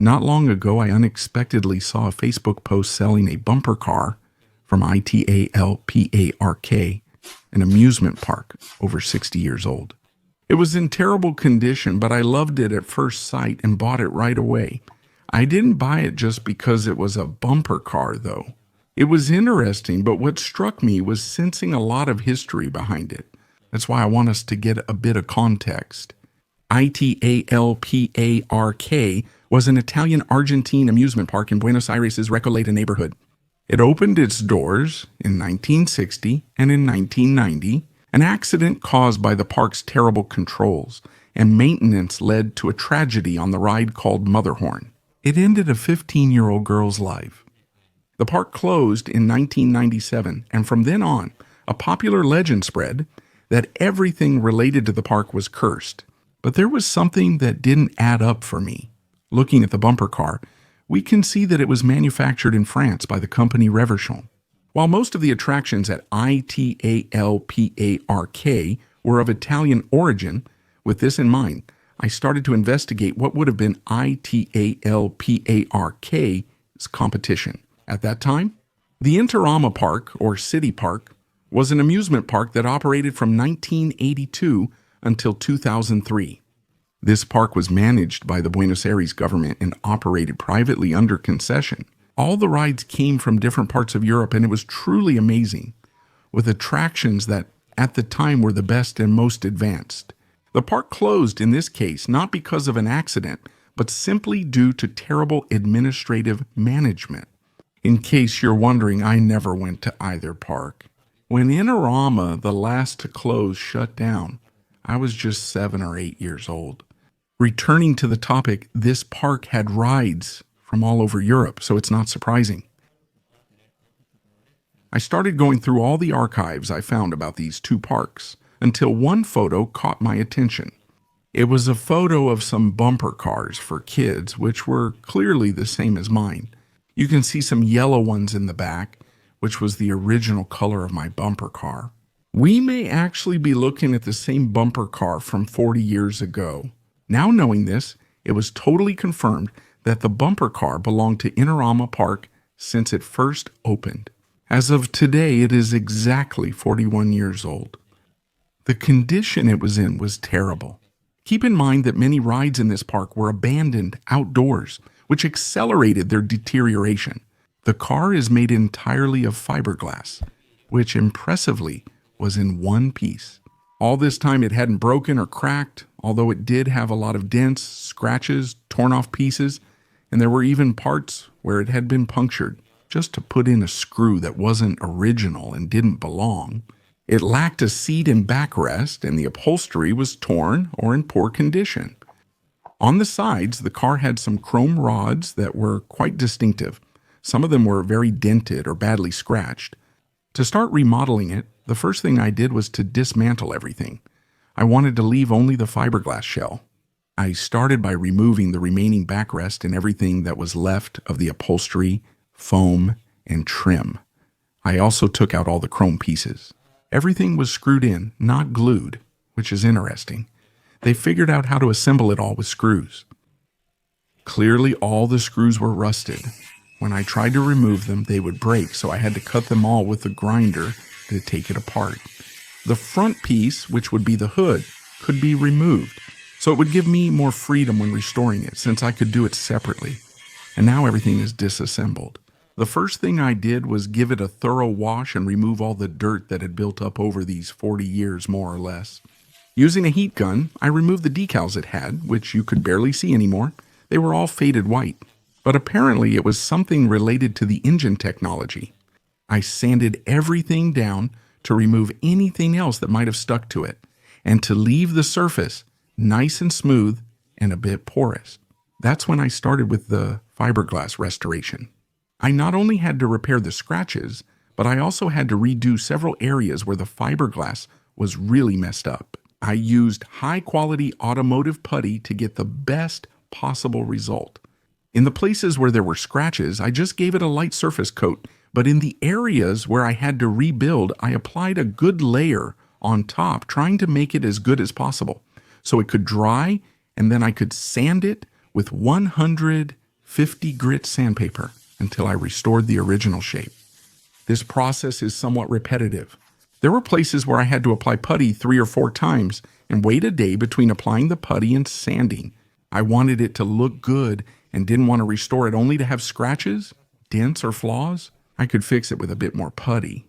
Not long ago, I unexpectedly saw a Facebook post selling a bumper car from Italpark, an amusement park over 60 years old. It was in terrible condition, but I loved it at first sight and bought it right away. I didn't buy it just because it was a bumper car, though. It was interesting, but what struck me was sensing a lot of history behind it. That's why I want us to get a bit of context. Italpark was an Italian-Argentine amusement park in Buenos Aires' Recoleta neighborhood. It opened its doors in 1960 and in 1990. An accident caused by the park's terrible controls and maintenance led to a tragedy on the ride called Motherhorn. It ended a 15-year-old girl's life. The park closed in 1997, and from then on, a popular legend spread that everything related to the park was cursed. But there was something that didn't add up for me. Looking at the bumper car, we can see that it was manufactured in France by the company Reverchon. While most of the attractions at Italpark were of Italian origin, with this in mind, I started to investigate what would have been Italpark's competition. At that time, the Interama Park, or City Park, was an amusement park that operated from 1982 until 2003. This park was managed by the Buenos Aires government and operated privately under concession. All the rides came from different parts of Europe, and it was truly amazing, with attractions that at the time were the best and most advanced. The park closed in this case not because of an accident, but simply due to terrible administrative management. In case you're wondering, I never went to either park. When Interama, the last to close, shut down, I was just 7 or 8 years old. Returning to the topic, this park had rides from all over Europe, so it's not surprising. I started going through all the archives I found about these two parks until one photo caught my attention. It was a photo of some bumper cars for kids, which were clearly the same as mine. You can see some yellow ones in the back, which was the original color of my bumper car. We may actually be looking at the same bumper car from 40 years ago. Now knowing this, it was totally confirmed that the bumper car belonged to Interama Park since it first opened. As of today, it is exactly 41 years old. The condition it was in was terrible. Keep in mind that many rides in this park were abandoned outdoors, which accelerated their deterioration. The car is made entirely of fiberglass, which impressively was in one piece. All this time it hadn't broken or cracked, although it did have a lot of dents, scratches, torn off pieces, and there were even parts where it had been punctured just to put in a screw that wasn't original and didn't belong. It lacked a seat and backrest, and the upholstery was torn or in poor condition. On the sides, the car had some chrome rods that were quite distinctive. Some of them were very dented or badly scratched. To start remodeling it, the first thing I did was to dismantle everything. I wanted to leave only the fiberglass shell. I started by removing the remaining backrest and everything that was left of the upholstery, foam, and trim. I also took out all the chrome pieces. Everything was screwed in, not glued, which is interesting. They figured out how to assemble it all with screws. Clearly, all the screws were rusted. When I tried to remove them, they would break, so I had to cut them all with a grinder to take it apart. The front piece, which would be the hood, could be removed, so it would give me more freedom when restoring it, since I could do it separately. And now everything is disassembled. The first thing I did was give it a thorough wash and remove all the dirt that had built up over these 40 years, more or less. Using a heat gun, I removed the decals it had, which you could barely see anymore. They were all faded white. But apparently it was something related to the engine technology. I sanded everything down to remove anything else that might have stuck to it, and to leave the surface nice and smooth and a bit porous. That's when I started with the fiberglass restoration. I not only had to repair the scratches, but I also had to redo several areas where the fiberglass was really messed up. I used high-quality automotive putty to get the best possible result. In the places where there were scratches, I just gave it a light surface coat, but in the areas where I had to rebuild, I applied a good layer on top, trying to make it as good as possible, so it could dry, and then I could sand it with 100 50 grit sandpaper until I restored the original shape. This process is somewhat repetitive. There were places where I had to apply putty 3 or 4 times and wait a day between applying the putty and sanding. I wanted it to look good and didn't want to restore it only to have scratches, dents, or flaws. I could fix it with a bit more putty.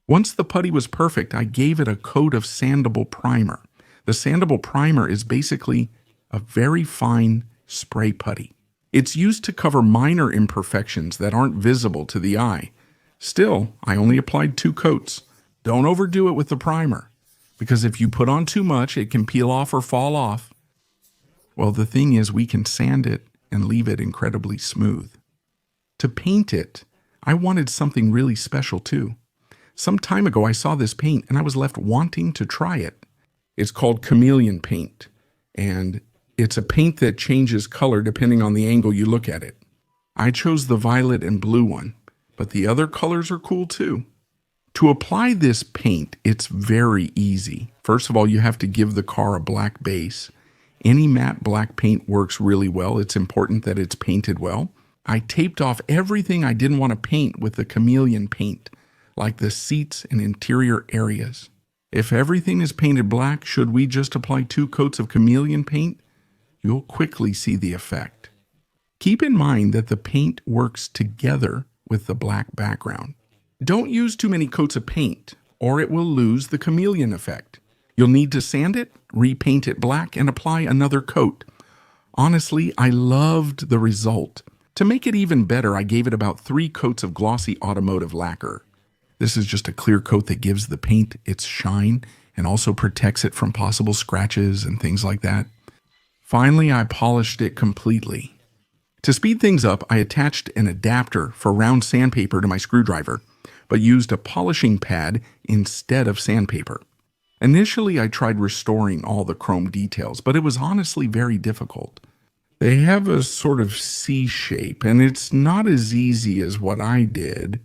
Once the putty was perfect, I gave it a coat of sandable primer. The sandable primer is basically a very fine spray putty. It's used to cover minor imperfections that aren't visible to the eye. Still, I only applied 2 coats. Don't overdo it with the primer, because if you put on too much, it can peel off or fall off. Well, the thing is, we can sand it and leave it incredibly smooth. To paint it, I wanted something really special too. Some time ago, I saw this paint and I was left wanting to try it. It's called chameleon paint, and it's a paint that changes color depending on the angle you look at it. I chose the violet and blue one, but the other colors are cool too. To apply this paint, it's very easy. First of all, you have to give the car a black base. Any matte black paint works really well. It's important that it's painted well. I taped off everything I didn't want to paint with the chameleon paint, like the seats and interior areas. If everything is painted black, should we just apply 2 coats of chameleon paint? You'll quickly see the effect. Keep in mind that the paint works together with the black background. Don't use too many coats of paint, or it will lose the chameleon effect. You'll need to sand it, repaint it black, and apply another coat. Honestly, I loved the result. To make it even better, I gave it about 3 coats of glossy automotive lacquer. This is just a clear coat that gives the paint its shine and also protects it from possible scratches and things like that. Finally, I polished it completely. To speed things up, I attached an adapter for round sandpaper to my screwdriver, but used a polishing pad instead of sandpaper. Initially, I tried restoring all the chrome details, but it was honestly very difficult. They have a sort of C shape, and it's not as easy as what I did.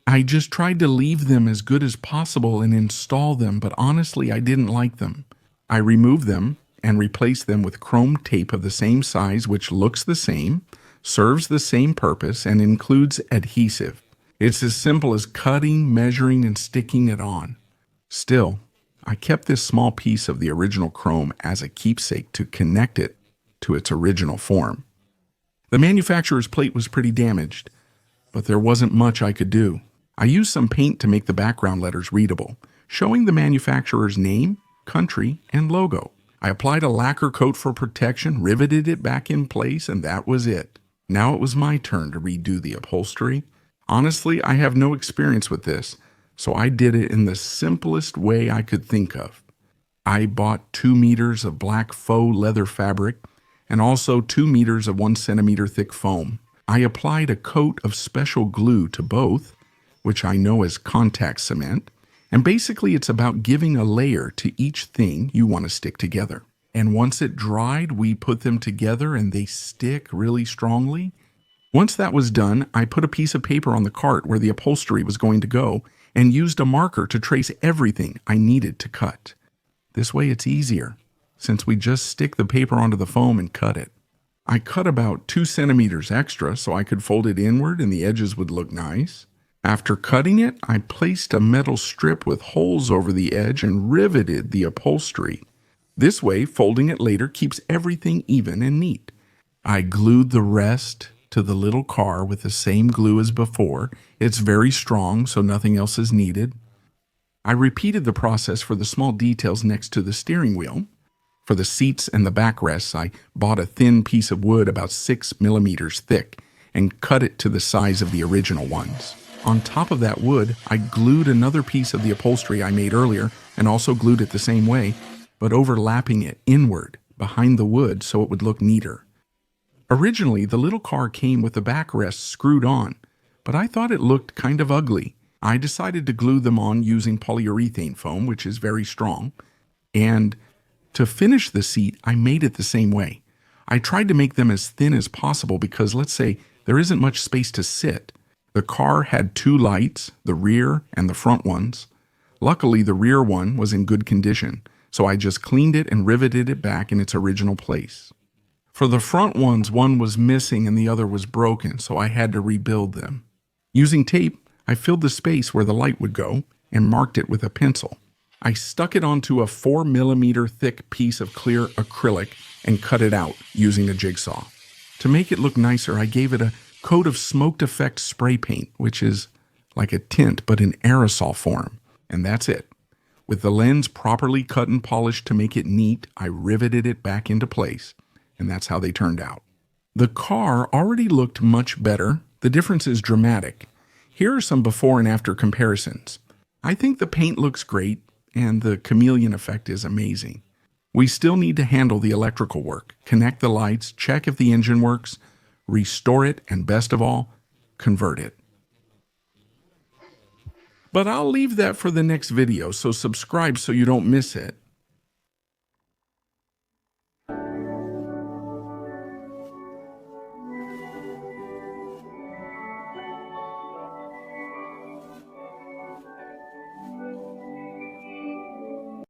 I just tried to leave them as good as possible and install them, but honestly, I didn't like them. I removed them and replaced them with chrome tape of the same size, which looks the same, serves the same purpose, and includes adhesive. It's as simple as cutting, measuring, and sticking it on. Still, I kept this small piece of the original chrome as a keepsake to connect it to its original form. The manufacturer's plate was pretty damaged, but there wasn't much I could do. I used some paint to make the background letters readable, showing the manufacturer's name, country, and logo. I applied a lacquer coat for protection, riveted it back in place, and that was it. Now it was my turn to redo the upholstery. Honestly, I have no experience with this, so I did it in the simplest way I could think of. I bought 2 meters of black faux leather fabric and also 2 meters of 1 centimeter thick foam. I applied a coat of special glue to both, which I know as contact cement, and basically it's about giving a layer to each thing you want to stick together. And once it dried, we put them together and they stick really strongly. Once that was done, I put a piece of paper on the cart where the upholstery was going to go and used a marker to trace everything I needed to cut. This way it's easier, since we just stick the paper onto the foam and cut it. I cut about 2 centimeters extra so I could fold it inward and the edges would look nice. After cutting it, I placed a metal strip with holes over the edge and riveted the upholstery. This way, folding it later keeps everything even and neat. I glued the rest to the little car with the same glue as before. It's very strong, so nothing else is needed. I repeated the process for the small details next to the steering wheel. For the seats and the backrests, I bought a thin piece of wood about 6 millimeters thick and cut it to the size of the original ones. On top of that wood, I glued another piece of the upholstery I made earlier and also glued it the same way, but overlapping it inward behind the wood so it would look neater. Originally, the little car came with the backrests screwed on, but I thought it looked kind of ugly. I decided to glue them on using polyurethane foam, which is very strong, and to finish the seat, I made it the same way. I tried to make them as thin as possible because, let's say, there isn't much space to sit. The car had 2 lights, the rear and the front ones. Luckily, the rear one was in good condition, so I just cleaned it and riveted it back in its original place. For the front ones, one was missing and the other was broken, so I had to rebuild them. Using tape, I filled the space where the light would go and marked it with a pencil. I stuck it onto a 4mm thick piece of clear acrylic and cut it out using a jigsaw. To make it look nicer, I gave it a coat of smoked effect spray paint, which is like a tint but in aerosol form, and that's it. With the lens properly cut and polished to make it neat, I riveted it back into place, and that's how they turned out. The car already looked much better. The difference is dramatic. Here are some before and after comparisons. I think the paint looks great, and the chameleon effect is amazing. We still need to handle the electrical work, connect the lights, check if the engine works, restore it, and best of all, convert it. But I'll leave that for the next video, so subscribe so you don't miss it.